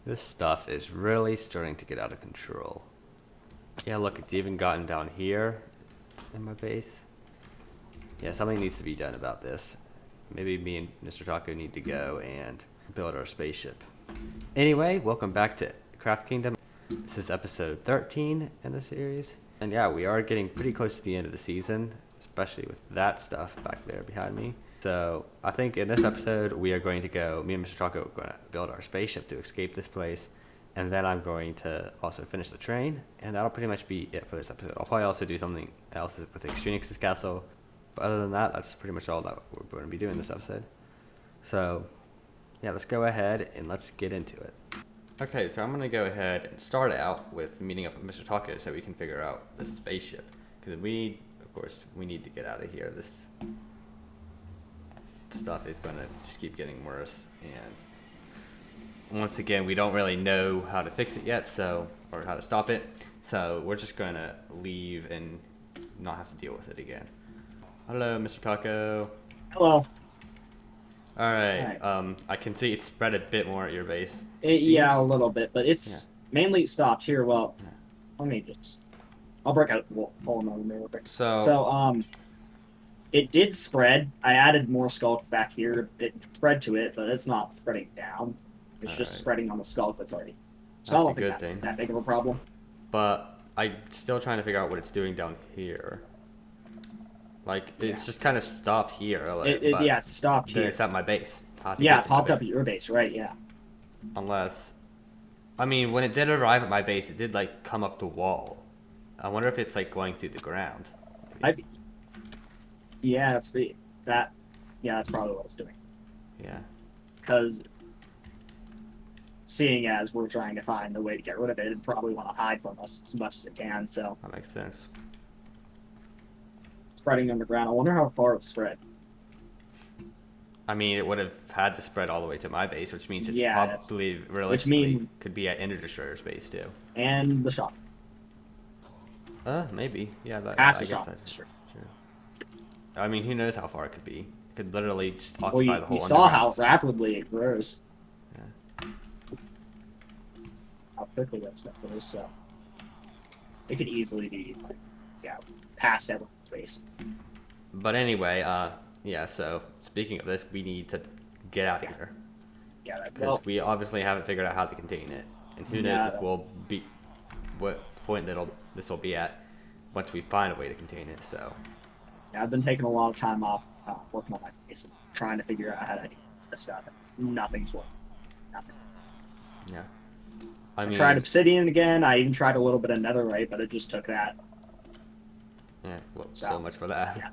This stuff is really starting to get out of control. Yeah, look, it's even gotten down here in my base. Yeah, something needs to be done about this. Maybe me and MrTaco need to go and build our spaceship. Anyway, welcome back to CraftKingdom. This is episode 13 in the series. And yeah, we are getting pretty close to the end of the season, especially with that stuff back there behind me. So I think in this episode, me and MrTaco are going to build our spaceship to escape this place. And then I'm going to also finish the train. And that'll pretty much be it for this episode. I'll probably also do something else with Extrenex's castle. But other than that, that's pretty much all that we're going to be doing this episode. So yeah, let's go ahead and let's get into it. Okay, so I'm going to go ahead and start out with meeting up with MrTaco so we can figure out this spaceship. Because we need to get out of here. This stuff is going to just keep getting worse. And once again, we don't really know how to fix it yet, or how to stop it. So we're just going to leave and not have to deal with it again. Hello, MrTaco. Hello. Alright, I can see it's spread a bit more at your base. Yeah, a little bit, but it's mainly stopped here. Well, let me I'll break out the whole another real quick. So, it did spread. I added more skulk back here. It spread to it, but it's not spreading down. It's just spreading on the skulk that's already. So I don't think that's that big of a problem. But I'm still trying to figure out what it's doing down here. Like, it's just kind of stopped here. Like, yeah, it's stopped here. Then it's at my base. Yeah, it popped up at your base, right, yeah. Unless... I mean, when it did arrive at my base, it did, like, come up the wall. I wonder if it's, like, going through the ground. Yeah, that's probably what it's doing. Yeah. Because... seeing as we're trying to find a way to get rid of it, it'd probably want to hide from us as much as it can, so... That makes sense. Spreading underground. I wonder how far it's spread. I mean, it would have had to spread all the way to my base, which means it's probably realistically could be at Ender Destroyer's base too. And the shop. Maybe. Yeah, Past the shop. Sure. I mean, who knows how far it could be? It could literally just occupy the whole. You saw how rapidly it grows. Yeah. How quickly that stuff grows, so it could easily be, like, past everyone's base. But anyway, yeah, so speaking of this, we need to get out of here. Yeah, because we obviously haven't figured out how to contain it. And who knows if we'll be what point this will be at once we find a way to contain it, so. Yeah, I've been taking a lot of time off working on my base and trying to figure out how to do this stuff. Nothing's working. Nothing. Yeah. I tried obsidian again. I even tried a little bit of netherite, but it just took that. Yeah, well, so much for that.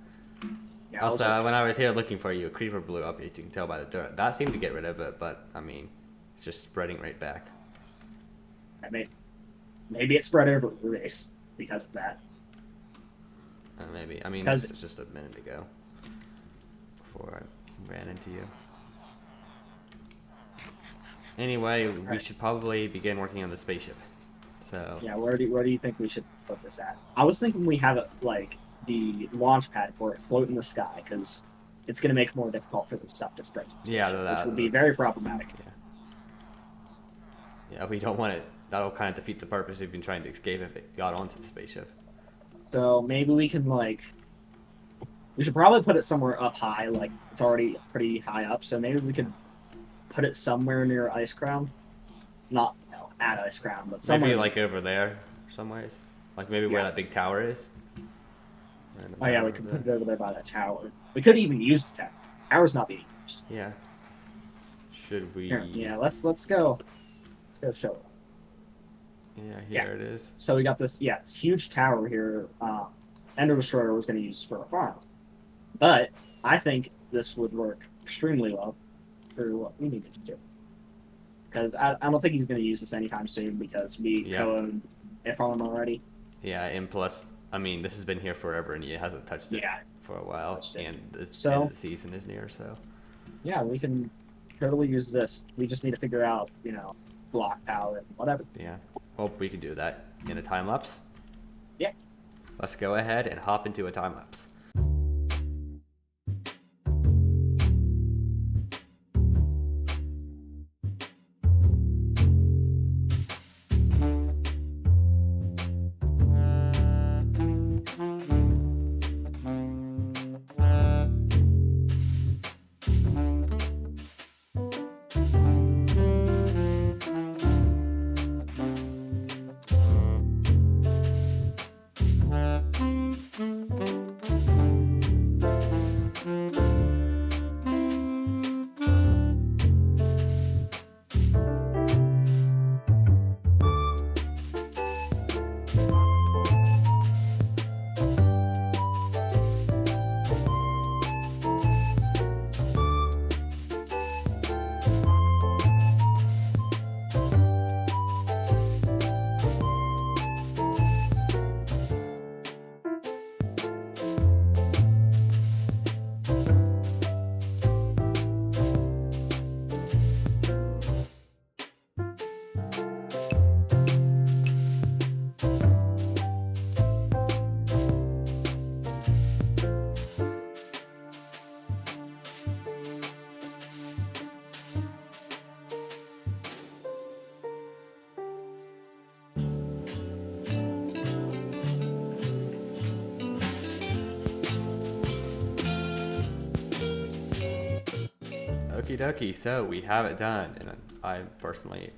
Yeah, also, when I was here looking for you, a creeper blew up. You can tell by the dirt. That seemed to get rid of it, but I mean, it's just spreading right back. Maybe it spread over the base because of that. Maybe. I mean, it was just a minute ago before I ran into you. Anyway, we should probably begin working on the spaceship. So. Yeah, where do you think we should put this at? I was thinking we have it like the launch pad for it float in the sky, because it's going to make it more difficult for the stuff to spread. Which would be very problematic. Yeah, we don't want it. That'll kind of defeat the purpose of even trying to escape if it got onto the spaceship. So maybe we can we should probably put it somewhere up high, like it's already pretty high up. So maybe we could put it somewhere near Ice Crown, not at Ice Crown, but somewhere. Maybe like over there, some ways. Like maybe where that big tower is. Oh yeah, we could put it over there by that tower. We could even use the tower. Tower's not being used. Yeah. Should we? Yeah, let's go. Let's go show it. Yeah, here it is. So we got this huge tower here. Ender Destroyer was going to use for a farm, but I think this would work extremely well for what we needed to do. Because I don't think he's going to use this anytime soon, because we co-own a farm already. Yeah, and plus, I mean, this has been here forever, and he hasn't touched it for a while, and the season is near, so. Yeah, we can totally use this. We just need to figure out, block palette, whatever. Yeah, hope we can do that in a time lapse. Yeah. Let's go ahead and hop into a time lapse. Okie dokie, so we have it done, and I personally,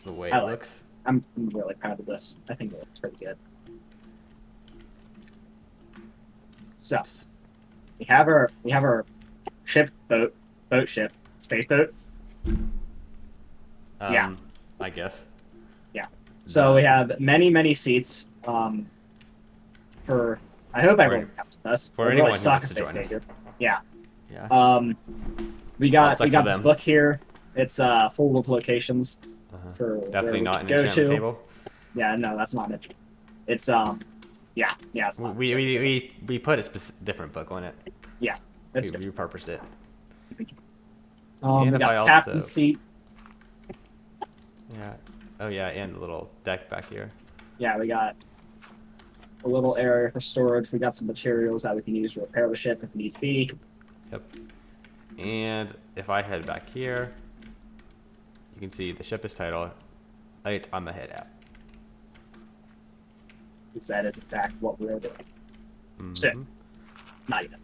the way it looks, I'm really proud of this. I think it looks pretty good. So we have our ship, boat ship, space boat. Yeah, I guess. yeah. So we have many seats. For I hope everyone comes with us. For It anyone really who suck wants if to they join stay us. here. Yeah. Yeah. We got this them. book here. It's full of locations for Definitely where we not should an go enchantment to. table. Yeah, no, that's not it. It's yeah, it's not. We put a different book on it. Yeah, We repurposed it. We got captain's seat. Yeah. Oh yeah, and a little deck back here. Yeah, we got a little area for storage. We got some materials that we can use to repair the ship if needs be. Yep. And if I head back here, you can see the ship is titled Light on the Head Out. Because that is in fact what we're doing. So, not even.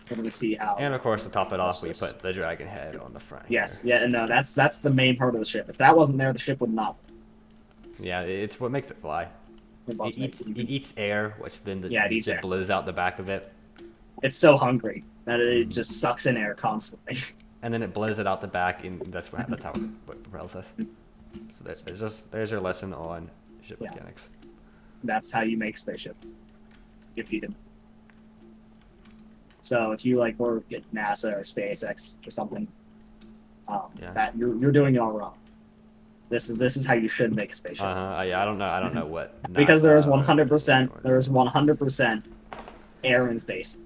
We're going to see how. And of course, to top it off, we put the dragon head on the front. Yes, yeah, no, that's the main part of the ship. If that wasn't there, the ship would not. Yeah, it's what makes it fly. It eats air, which then the ship blows out the back of it. It's so hungry that it just sucks in air constantly. And then it blows it out the back, and that's how it propels us. So there's your lesson on ship mechanics. That's how you make spaceship. You feed them. So if you work at NASA or SpaceX or something, that you're doing it all wrong. This is how you should make a spaceship. Yeah, I don't know what. Because there is 100% air in space.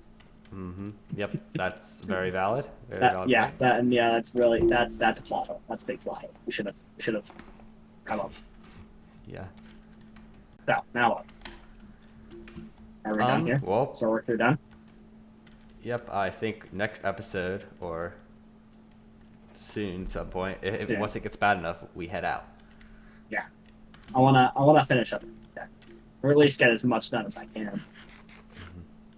Yep, that's very valid. That's a plot hole. That's a big plot hole. We should have come up. Yeah. So now what? Are we done here? Well, so we're done. Yep, I think next episode or soon, some point, once it gets bad enough, we head out. Yeah, I wanna finish up, or at least get as much done as I can.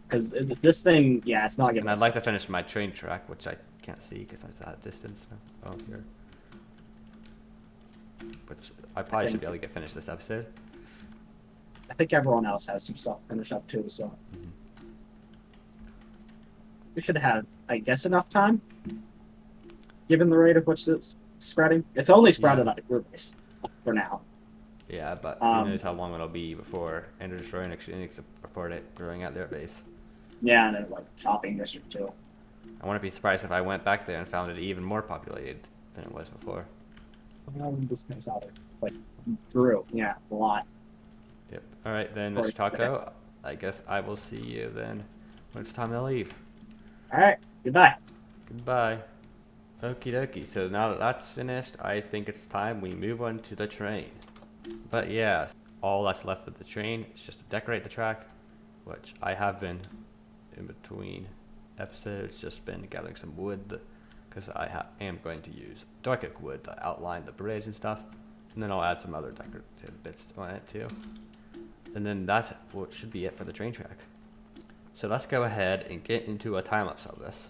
Because this thing, it's not gonna. And I'd like to finish my train track, which I can't see because it's at a distance now. Oh, here. Which I probably should be able to get finished this episode. I think everyone else has some stuff to finish up too, so we should have, I guess, enough time. Given the rate of which it's spreading, it's only spread out of group base for now. Yeah, but who knows how long it'll be before Ender Destroyer and Extrenex report it growing at their base. Yeah, and then shopping district too. I wouldn't be surprised if I went back there and found it even more populated than it was before. This makes out grew, a lot. Yep. All right then, MrTaco. I guess I will see you then when it's time to leave. All right. Goodbye. Goodbye. Okie dokie. So now that that's finished, I think it's time we move on to the train. But yeah, all that's left of the train is just to decorate the track, which I have been in between episodes, just been gathering some wood because I am going to use dark oak wood to outline the bridge and stuff, and then I'll add some other decorative bits on it too. And then that's what should be it for the train track. So let's go ahead and get into a time lapse of this.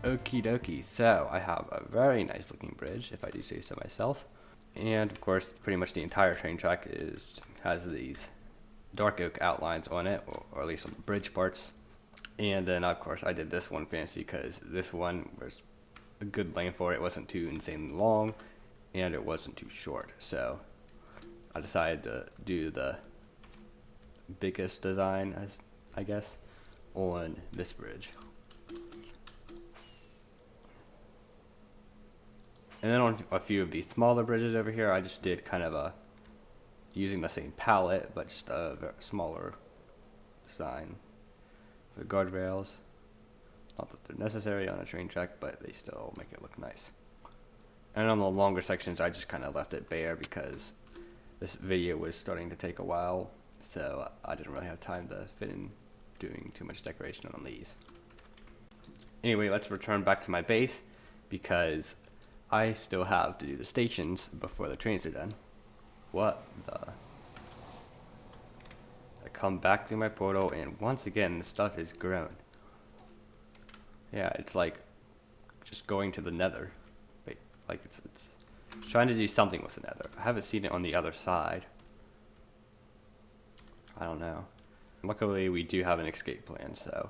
Okie dokie, so I have a very nice looking bridge, if I do say so myself. And of course, pretty much the entire train track has these dark oak outlines on it, or at least on the bridge parts. And then of course I did this one fancy because this one was a good length for it. It wasn't too insanely long, and it wasn't too short. So I decided to do the biggest design, as I guess, on this bridge. And then on a few of these smaller bridges over here, I just did kind of a, using the same palette, but just a very smaller design. The guardrails, not that they're necessary on a train track, but they still make it look nice. And on the longer sections, I just kind of left it bare because this video was starting to take a while, so I didn't really have time to fit in doing too much decoration on these. Anyway, let's return back to my base because I still have to do the stations before the trains are done. What the? I come back through my portal and once again the stuff is grown. Yeah, it's like just going to the nether. Wait, like it's trying to do something with the nether. I haven't seen it on the other side. I don't know. Luckily we do have an escape plan, so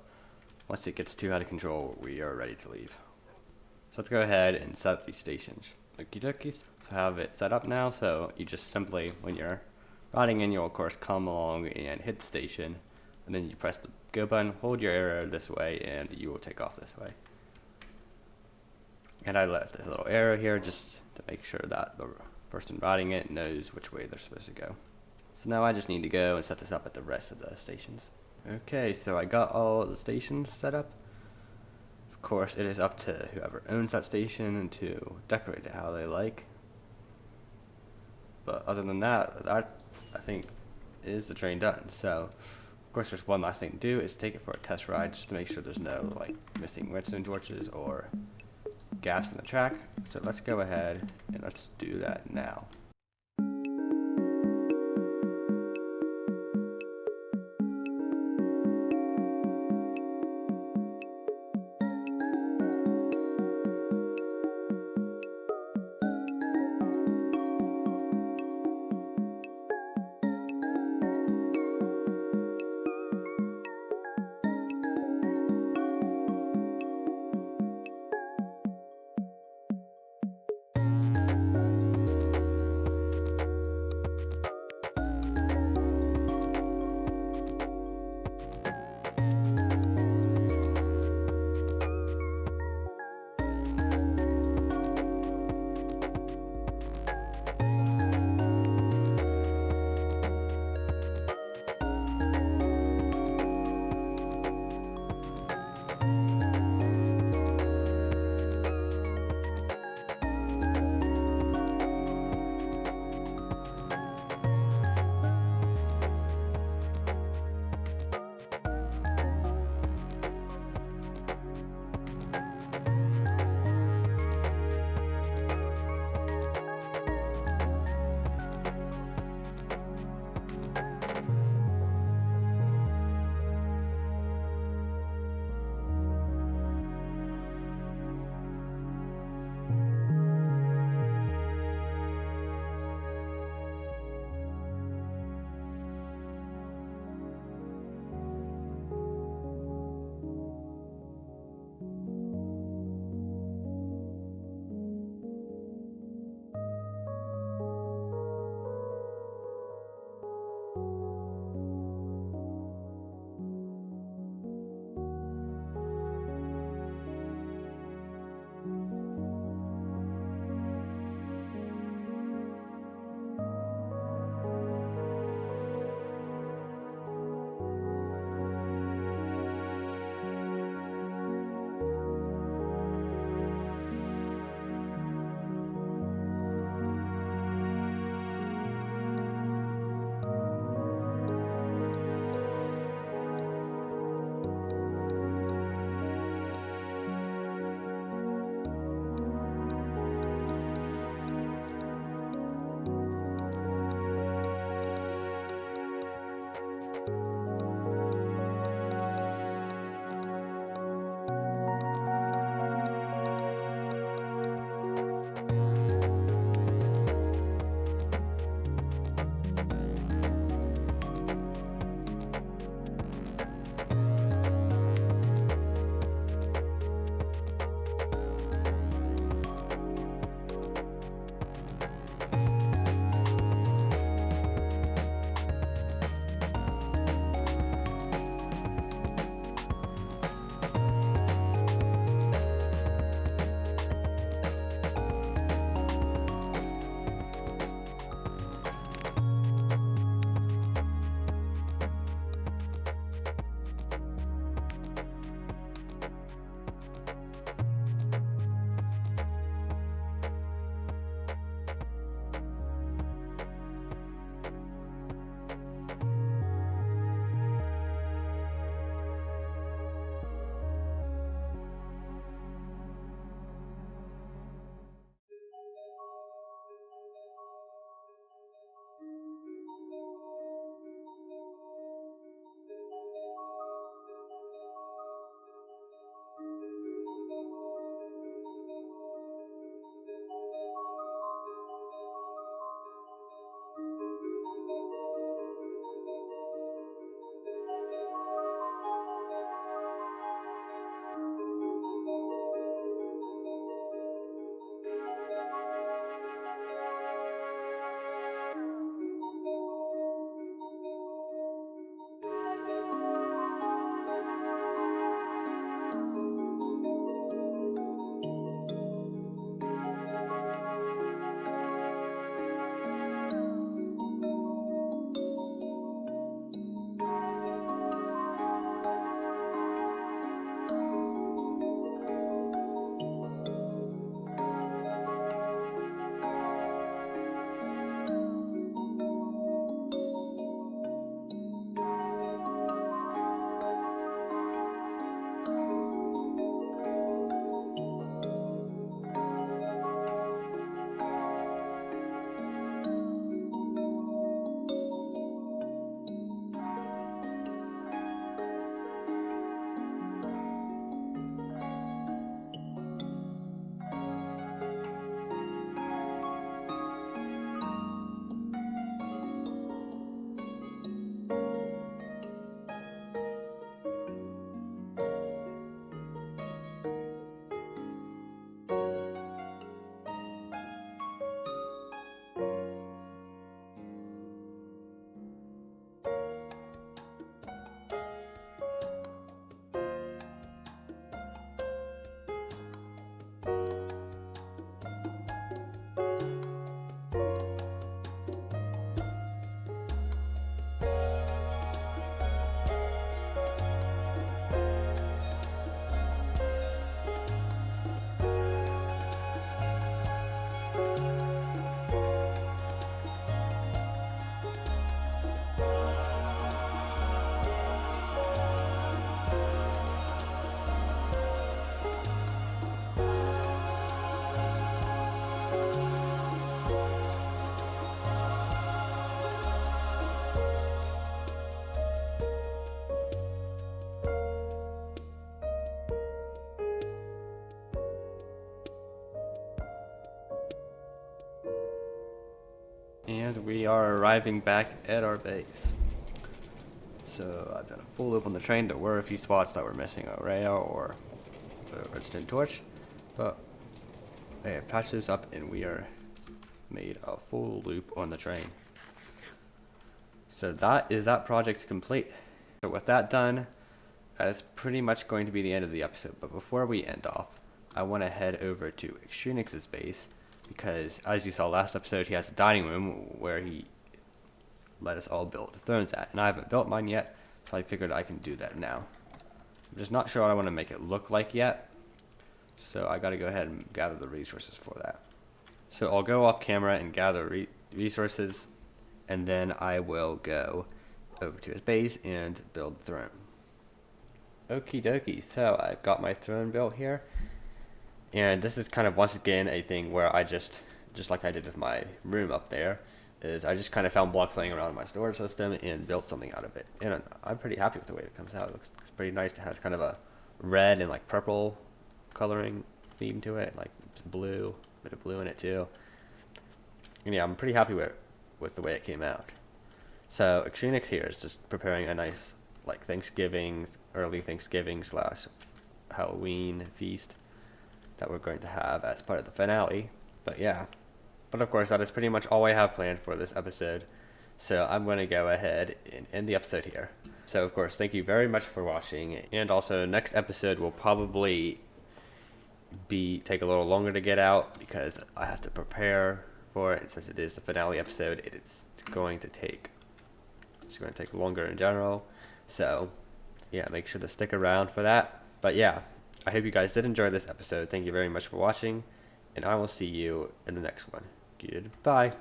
once it gets too out of control, we are ready to leave. So let's go ahead and set up these stations. Okie dokie. So I have it set up now, so you just simply, when you're riding in, you'll of course come along and hit the station, and then you press the go button, hold your arrow this way, and you will take off this way. And I left this little arrow here just to make sure that the person riding it knows which way they're supposed to go. So now I just need to go and set this up at the rest of the stations. Okay, so I got all the stations set up. Of course, it is up to whoever owns that station to decorate it how they like. But other than that, I think is the train done. So, of course, there's one last thing to do is take it for a test ride just to make sure there's no like missing redstone torches or gaps in the track. So let's go ahead and let's do that now. And we are arriving back at our base. So I've done a full loop on the train. There were a few spots that were missing a rail or a redstone torch, but I have patched those up and we are made a full loop on the train. So that is that project complete. So with that done, that is pretty much going to be the end of the episode. But before we end off, I want to head over to Extrenex's base because, as you saw last episode, he has a dining room where he let us all build the thrones at. And I haven't built mine yet, so I figured I can do that now. I'm just not sure what I want to make it look like yet, so I got to go ahead and gather the resources for that. So I'll go off camera and gather resources, and then I will go over to his base and build the throne. Okie dokie, so I've got my throne built here, and this is kind of once again a thing where I just like I did with my room up there, is I just kind of found blocks laying around in my storage system and built something out of it. And I'm pretty happy with the way it comes out. It looks pretty nice. It has kind of a red and like purple coloring theme to it, like blue, a bit of blue in it too. And yeah, I'm pretty happy with the way it came out. So Extrenex here is just preparing a nice like early Thanksgiving / Halloween feast that we're going to have as part of the finale. But yeah, but of course that is pretty much all I have planned for this episode. So I'm going to go ahead and end the episode here. So of course, thank you very much for watching, and also next episode will probably take a little longer to get out because I have to prepare for it, and since it is the finale episode, it's going to take longer in general. So yeah, make sure to stick around for that. But yeah, I hope you guys did enjoy this episode. Thank you very much for watching, and I will see you in the next one. Goodbye.